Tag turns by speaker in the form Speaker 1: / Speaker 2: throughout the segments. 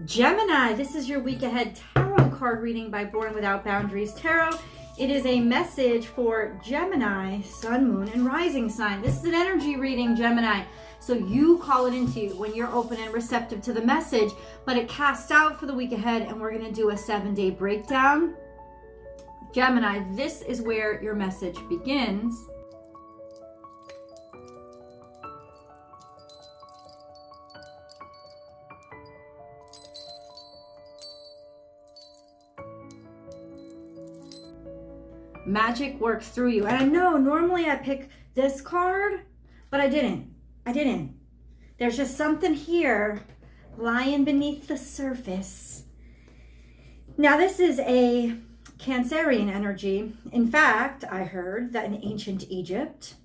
Speaker 1: Gemini, this is your week ahead tarot card reading by Born Without Boundaries Tarot. It is a message for Gemini, sun, moon, and rising sign. This is an energy reading, Gemini. So you call it into you when you're open and receptive to the message, but it casts out for the week ahead, and we're going to do a 7-day breakdown. Gemini, this is where your message begins. Magic works through you. And I know normally I pick this card, but I didn't. There's just something here lying beneath the surface. Now this is a Cancerian energy. In fact, I heard that in ancient Egypt,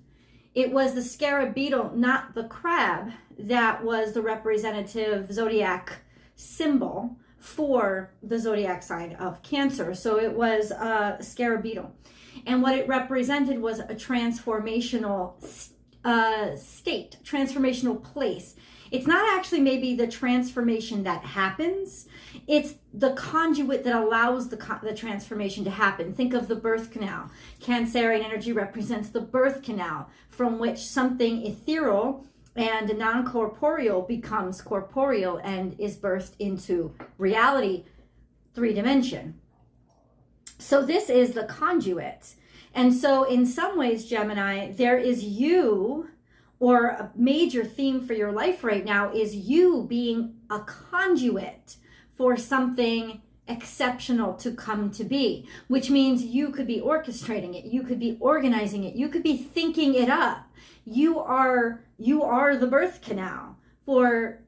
Speaker 1: it was the scarab beetle, not the crab, that was the representative zodiac symbol for the zodiac sign of Cancer. So it was a scarab beetle. And what it represented was a transformational state, transformational place. It's not actually maybe the transformation that happens. It's the conduit that allows the transformation to happen. Think of the birth canal. Cancerian energy represents the birth canal from which something ethereal and non-corporeal becomes corporeal and is birthed into reality, 3-dimension. So this is the conduit. And so in some ways, Gemini, there is you, or a major theme for your life right now is you being a conduit for something exceptional to come to be, which means you could be orchestrating it, you could be organizing it, you could be thinking it up. You are the birth canal for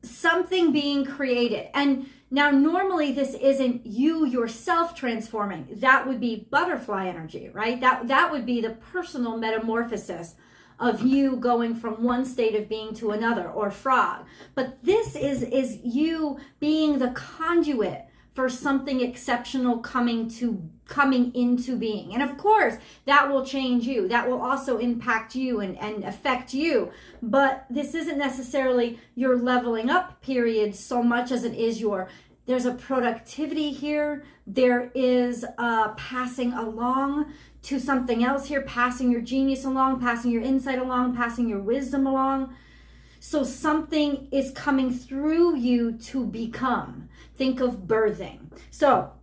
Speaker 1: something being created. And now normally this isn't you yourself transforming. That would be butterfly energy, right? That would be the personal metamorphosis of you going from one state of being to another, or frog. But this is you being the conduit for something exceptional coming into being. And of course, that will change you. That will also impact you and affect you. But this isn't necessarily your leveling up period so much as it is there's a productivity here. There is a passing along to something else here, passing your genius along, passing your insight along, passing your wisdom along. So something is coming through you to become. Think of birthing. So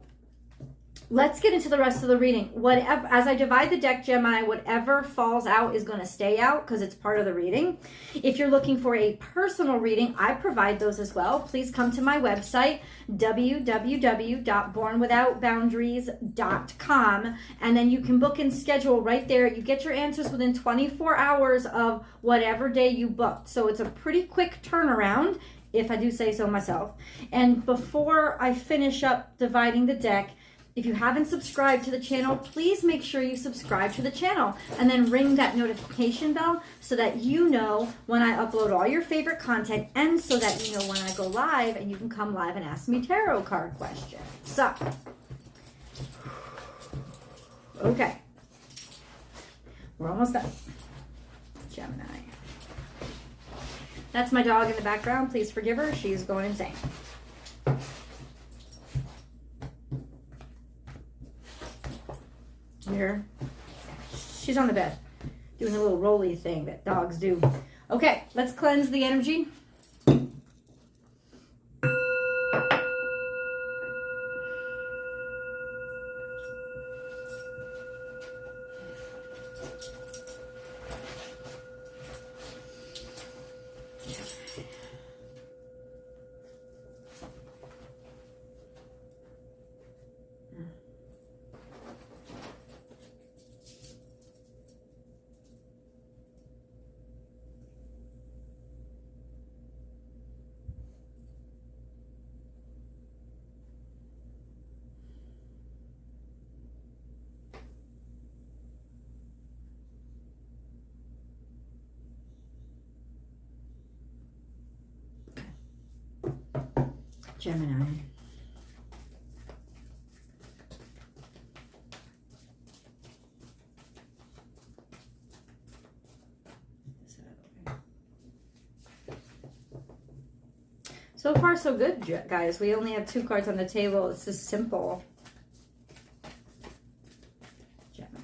Speaker 1: let's get into the rest of the reading. Whatever, as I divide the deck, Gemini, whatever falls out is going to stay out because it's part of the reading. If you're looking for a personal reading, I provide those as well. Please come to my website, www.bornwithoutboundaries.com, and then you can book and schedule right there. You get your answers within 24 hours of whatever day you booked. So it's a pretty quick turnaround, if I do say so myself. And before I finish up dividing the deck, if you haven't subscribed to the channel, please make sure you subscribe to the channel and then ring that notification bell so that you know when I upload all your favorite content, and so that you know when I go live and you can come live and ask me tarot card questions. So, okay. We're almost done. Gemini. That's my dog in the background. Please forgive her. She's going insane. Here. She's on the bed doing a little rolly thing that dogs do. Okay, let's cleanse the energy. Gemini. So far, so good, guys. We only have 2 cards on the table. It's just simple. Gemini.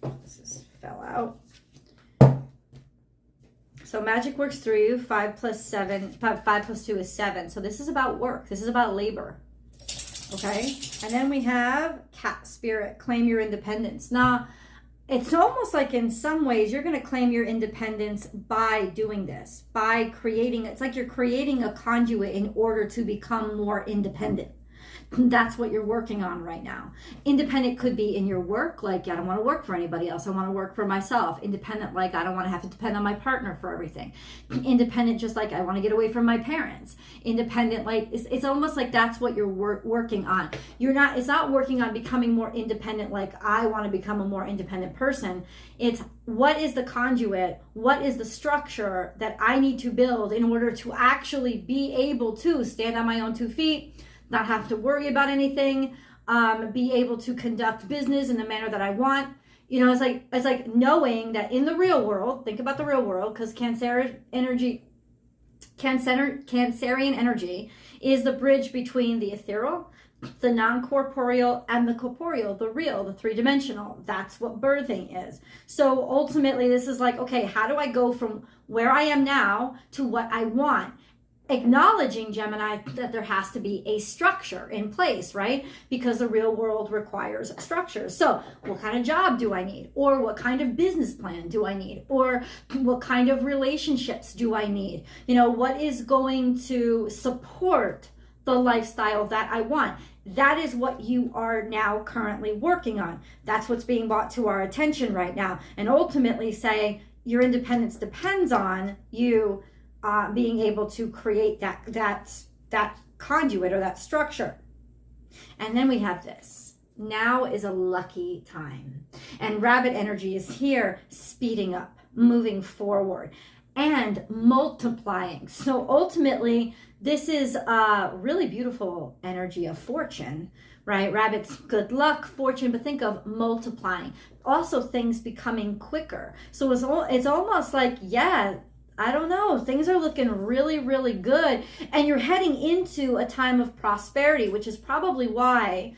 Speaker 1: Okay. This just fell out. So magic works through you. 5 plus 2 is 7. So this is about work. This is about labor. Okay. And then we have cat spirit. Claim your independence. Now, it's almost like in some ways you're going to claim your independence by doing this, by creating, it's like you're creating a conduit in order to become more independent. That's what you're working on right now. Independent could be in your work, like I don't want to work for anybody else. I want to work for myself. Independent, like I don't want to have to depend on my partner for everything. Independent, just like I want to get away from my parents. Independent, like it's almost like that's what you're working on. It's not working on becoming more independent, like I want to become a more independent person. It's what is the conduit? What is the structure that I need to build in order to actually be able to stand on my own 2 feet, not have to worry about anything, be able to conduct business in the manner that I want. You know, it's like knowing that in the real world, think about the real world, because Cancerian energy is the bridge between the ethereal, the non-corporeal, and the corporeal, the real, the 3-dimensional. That's what birthing is. So ultimately, this is like, okay, how do I go from where I am now to what I want? Acknowledging, Gemini, that there has to be a structure in place, right? Because the real world requires structure. So what kind of job do I need? Or what kind of business plan do I need? Or what kind of relationships do I need? You know, what is going to support the lifestyle that I want? That is what you are now currently working on. That's what's being brought to our attention right now. And ultimately saying your independence depends on you being able to create that conduit or that structure. And then we have this. Now is a lucky time. And rabbit energy is here, speeding up, moving forward, and multiplying. So ultimately, this is a really beautiful energy of fortune, right? Rabbits, good luck, fortune, but think of multiplying. Also things becoming quicker. So it's almost like, yeah, I don't know, things are looking really, really good. And you're heading into a time of prosperity, which is probably why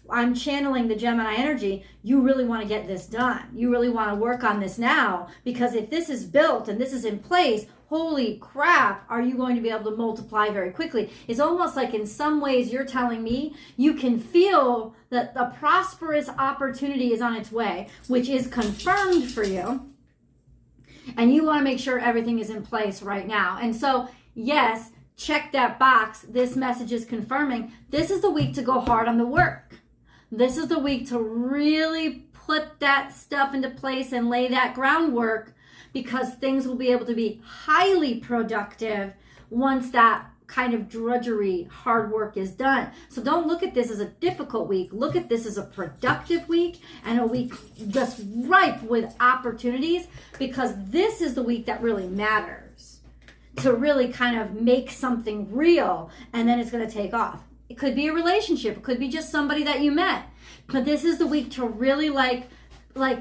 Speaker 1: I'm channeling the Gemini energy. You really want to get this done. You really want to work on this now, because if this is built and this is in place, holy crap, are you going to be able to multiply very quickly? It's almost like in some ways you're telling me you can feel that the prosperous opportunity is on its way, which is confirmed for you. And you want to make sure everything is in place right now. And so, yes, check that box. This message is confirming this is the week to go hard on the work. This is the week to really put that stuff into place and lay that groundwork, because things will be able to be highly productive once that kind of drudgery, hard work is done. So don't look at this as a difficult week. Look at this as a productive week and a week just ripe with opportunities, because this is the week that really matters to really kind of make something real, and then it's going to take off. It could be a relationship. It could be just somebody that you met. But this is the week to really like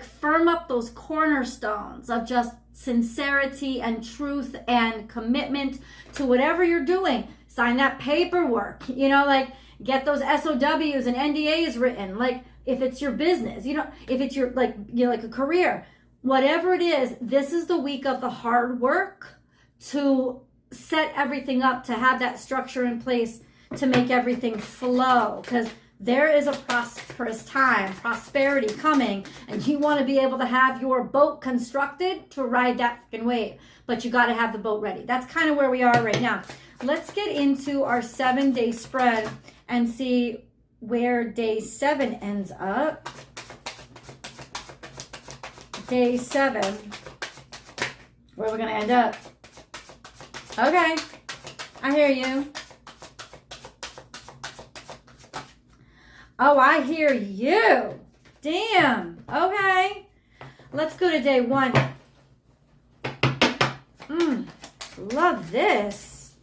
Speaker 1: firm up those cornerstones of just sincerity and truth and commitment to whatever you're doing. Sign that paperwork, you know, like get those SOWs and NDAs written. Like if it's your business, you know, if it's your like a career, whatever it is, this is the week of the hard work to set everything up, to have that structure in place, to make everything flow, because there is a prosperous time, prosperity coming, and you want to be able to have your boat constructed to ride that freaking wave, but you got to have the boat ready. That's kind of where we are right now. Let's get into our 7-day spread and see where day 7 ends up. Day 7, where we're going to end up. Okay, I hear you. Oh, I hear you. Damn. Okay. Let's go to day 1. Love this.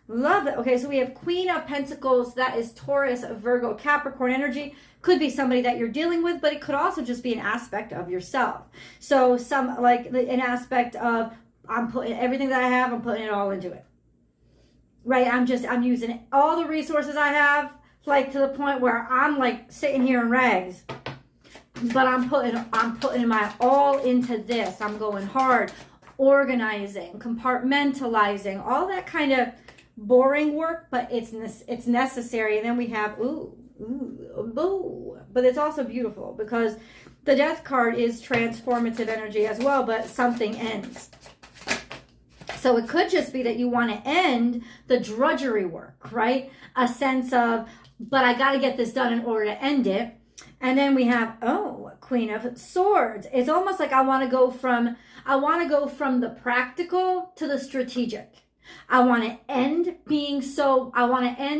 Speaker 1: Love it. Okay, so we have Queen of Pentacles. That is Taurus, Virgo, Capricorn energy. Could be somebody that you're dealing with, but it could also just be an aspect of yourself. So an aspect of I'm putting everything that I have, I'm putting it all into it. Right? I'm using all the resources I have, like to the point where I'm like sitting here in rags. But I'm putting my all into this. I'm going hard, organizing, compartmentalizing, all that kind of boring work, but it's necessary. And then we have boo. But it's also beautiful because the Death card is transformative energy as well, but something ends. So it could just be that you want to end the drudgery work, right? A sense of, but I got to get this done in order to end it. And then we have, Queen of Swords. It's almost like I want to go from the practical to the strategic. I want to end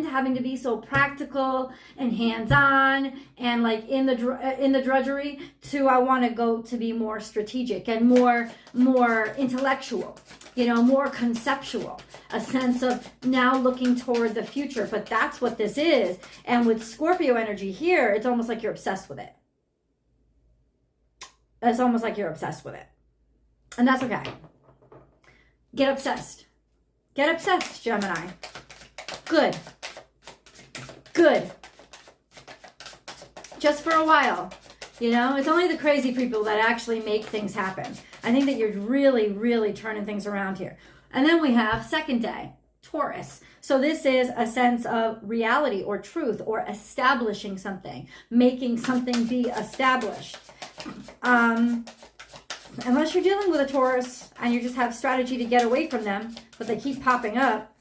Speaker 1: having to be so practical and hands-on and like in the drudgery to I want to go to be more strategic and more intellectual, more conceptual, a sense of now looking toward the future. But that's what this is. And with Scorpio energy here, it's almost like you're obsessed with it. It's almost like you're obsessed with it. And that's okay. Get obsessed. Get obsessed, Gemini. Good. Just for a while. It's only the crazy people that actually make things happen. I think that you're really, really turning things around here. And then we have second day, Taurus. So this is a sense of reality or truth or establishing something, making something be established. Unless you're dealing with a Taurus and you just have strategy to get away from them, but they keep popping up.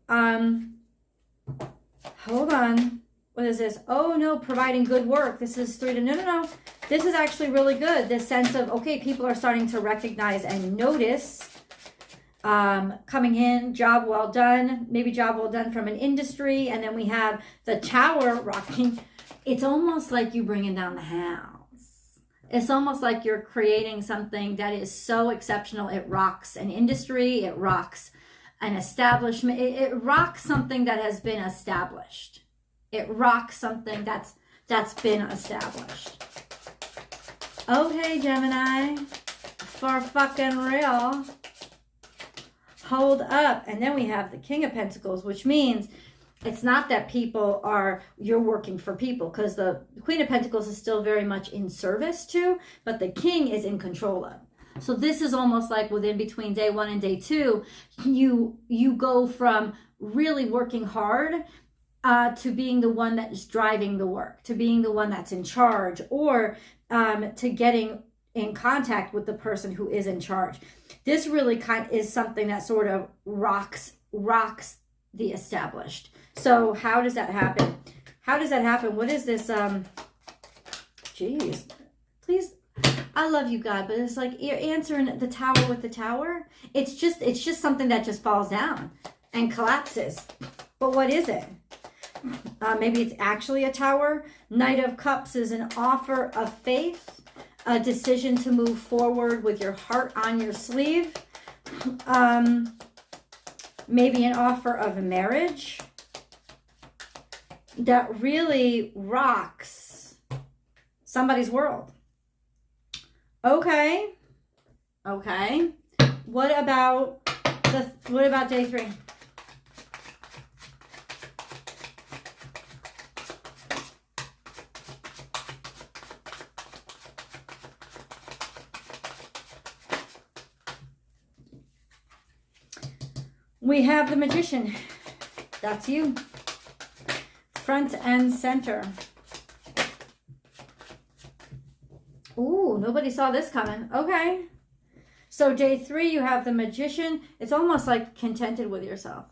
Speaker 1: Hold on. What is this? Oh no, providing good work. This is 3 to, no. This is actually really good. This sense of, okay, people are starting to recognize and notice. Coming in, job well done. Maybe job well done from an industry. And then we have the Tower rocking. It's almost like you bringing down the house. It's almost like you're creating something that is so exceptional. It rocks an industry. It rocks an establishment. It rocks something that has been established. It rocks something that's been established. Okay, Gemini. For fucking real. Hold up. And then we have the King of Pentacles, which means it's not that you're working for people, because the Queen of Pentacles is still very much in service to, but the King is in control of. So this is almost like within between day 1 and day 2, you go from really working hard to being the one that is driving the work, to being the one that's in charge, or to getting in contact with the person who is in charge. This really is something that sort of rocks the established. So how does that happen? What is this? Geez, please. I love you, God, but it's like you're answering the Tower with the Tower. It's just something that just falls down and collapses. But what is it? Maybe it's actually a tower. Knight of Cups is an offer of faith, a decision to move forward with your heart on your sleeve. Maybe an offer of a marriage that really rocks somebody's world. Okay. What about day 3? We have the Magician. That's you. Front and center. Ooh, nobody saw this coming. Okay. So day 3, you have the Magician. It's almost like contented with yourself.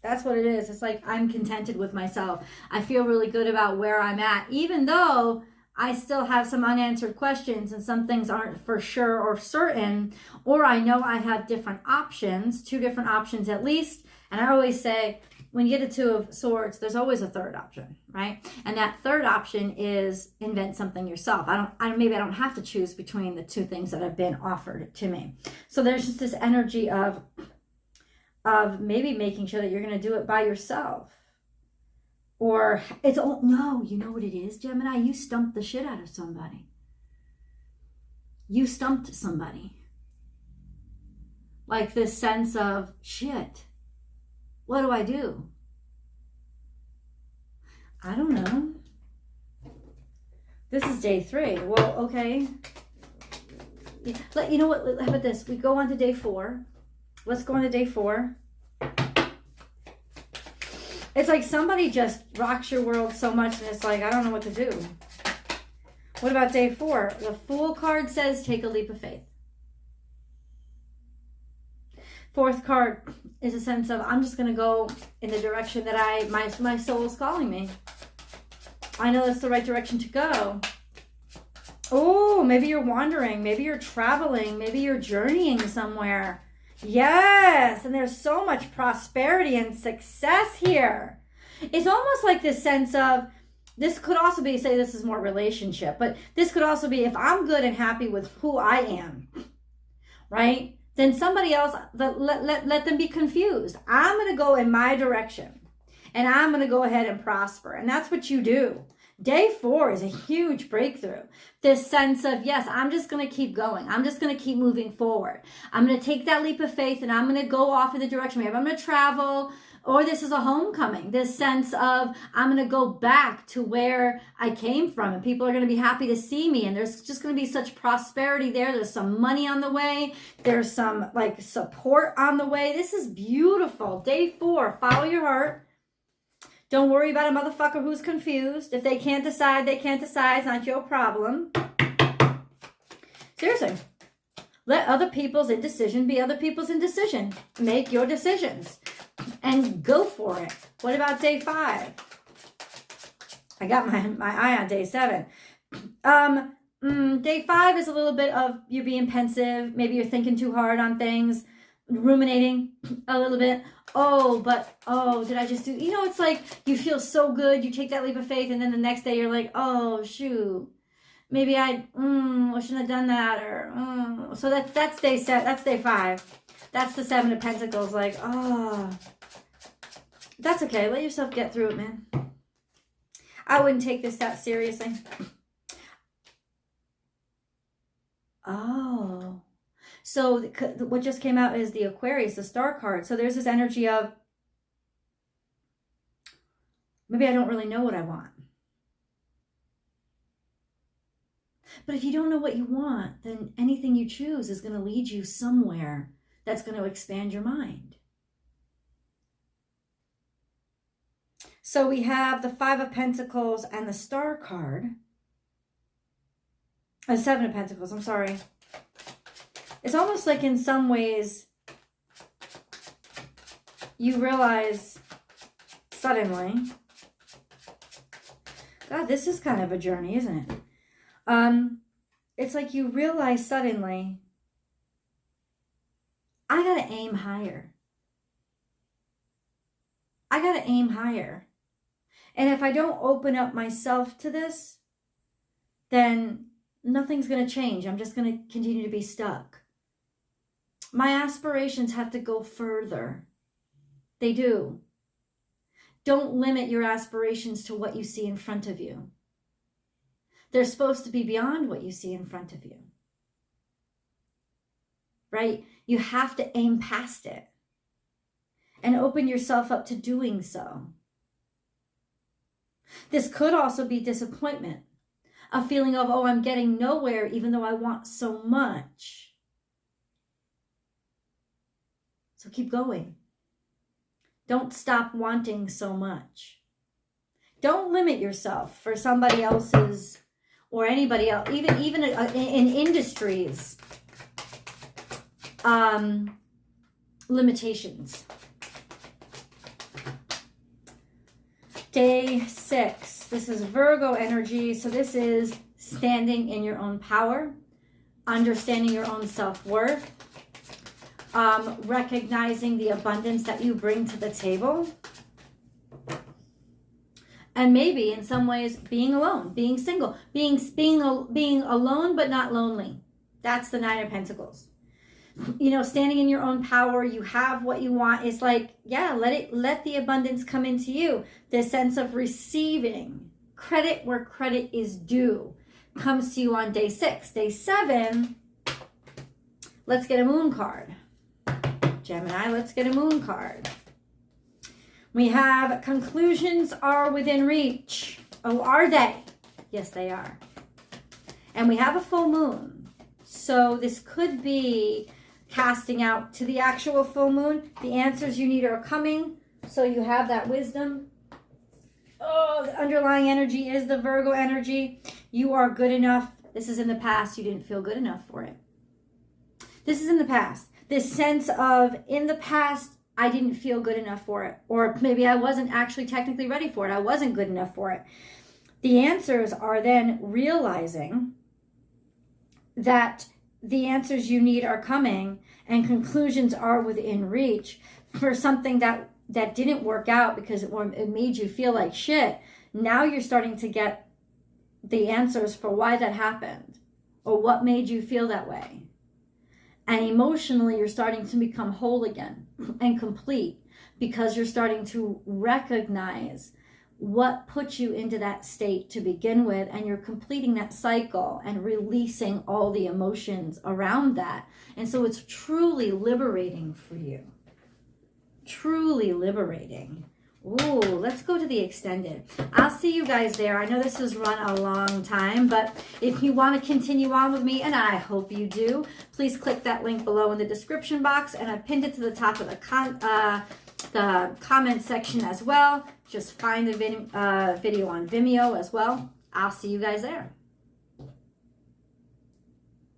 Speaker 1: That's what it is. It's like I'm contented with myself. I feel really good about where I'm at, even though I still have some unanswered questions and some things aren't for sure or certain, or I know I have different options, 2 different options at least. And I always say, when you get a 2 of Swords, there's always a third option, right? And that third option is invent something yourself. Maybe I don't have to choose between the 2 things that have been offered to me. So there's just this energy of maybe making sure that you're going to do it by yourself. Or no, you know what it is, Gemini? You stumped the shit out of somebody. you stumped somebody. Like this sense of, shit, what do I do? I don't know. This is day 3. Well, okay. You know what? How about this? We go on to day 4. Let's go on to day 4. It's like somebody just rocks your world so much and it's like, I don't know what to do. What about day 4? The Fool card says, take a leap of faith. 4th card is a sense of, I'm just going to go in the direction that my soul is calling me. I know that's the right direction to go. Oh, maybe you're wandering. Maybe you're traveling. Maybe you're journeying somewhere. Yes, and there's so much prosperity and success here. It's almost like this sense of, this could also be, say this is more relationship, but this could also be, if I'm good and happy with who I am, right? Then somebody else, let them be confused. I'm going to go in my direction and I'm going to go ahead and prosper. And that's what you do. Day 4 is a huge breakthrough. This sense of, yes, I'm just going to keep going. I'm just going to keep moving forward. I'm going to take that leap of faith and I'm going to go off in the direction. Maybe I'm going to travel, or this is a homecoming. This sense of, I'm going to go back to where I came from and people are going to be happy to see me. And there's just going to be such prosperity there. There's some money on the way. There's some like support on the way. This is beautiful. Day 4, follow your heart. Don't worry about a motherfucker who's confused. If they can't decide, they can't decide. It's not your problem. Seriously. Let other people's indecision be other people's indecision. Make your decisions. And go for it. What about day 5? I got my eye on day 7. Day 5 is a little bit of you being pensive. Maybe you're thinking too hard on things. Ruminating a little bit. Did I just do, it's like you feel so good, you take that leap of faith, and then the next day you're like, oh shoot, maybe I shouldn't have done that, or so that's day 7, that's day 5. That's the 7 of Pentacles, like, that's okay, let yourself get through it, man. I wouldn't take this that seriously. So what just came out is the Aquarius, the Star card. So there's this energy of, maybe I don't really know what I want. But if you don't know what you want, then anything you choose is going to lead you somewhere that's going to expand your mind. So we have the 5 of Pentacles and the Star card. 7 of Pentacles, I'm sorry. It's almost like in some ways you realize suddenly, God, this is kind of a journey, isn't it? It's like you realize suddenly, I got to aim higher. I got to aim higher. And if I don't open up myself to this, then nothing's going to change. I'm just going to continue to be stuck. My aspirations have to go further. They do. Don't limit your aspirations to what you see in front of you. They're supposed to be beyond what you see in front of you. Right? You have to aim past it and open yourself up to doing so. This could also be disappointment. A feeling of, I'm getting nowhere even though I want so much. So keep going. Don't stop wanting so much. Don't limit yourself for somebody else's or anybody else, even in industries, limitations. Day 6. This is Virgo energy. So this is standing in your own power, understanding your own self-worth, recognizing the abundance that you bring to the table. And maybe in some ways being alone, being single, being alone but not lonely. That's the 9 of Pentacles. Standing in your own power, you have what you want. It's like, let the abundance come into you. This sense of receiving credit where credit is due. comes to you on day 6. Day 7, let's get a moon card. Gemini, let's get a moon card. We have conclusions are within reach. Oh, are they? Yes, they are. And we have a full moon. So this could be casting out to the actual full moon. The answers you need are coming. So you have that wisdom. Oh, the underlying energy is the Virgo energy. You are good enough. This is in the past. You didn't feel good enough for it. This is in the past. This sense of, in the past, I didn't feel good enough for it. Or maybe I wasn't actually technically ready for it. I wasn't good enough for it. The answers are then realizing that the answers you need are coming and conclusions are within reach for something that didn't work out because it made you feel like shit. Now you're starting to get the answers for why that happened or what made you feel that way. And emotionally, you're starting to become whole again and complete because you're starting to recognize what put you into that state to begin with, and you're completing that cycle and releasing all the emotions around that. And so it's truly liberating for you. Truly liberating. Ooh, let's go to the extended. I'll see you guys there. I know this has run a long time, but if you want to continue on with me, and I hope you do, please click that link below in the description box, and I pinned it to the top of the comment section as well. Just find the video on Vimeo as well. I'll see you guys there.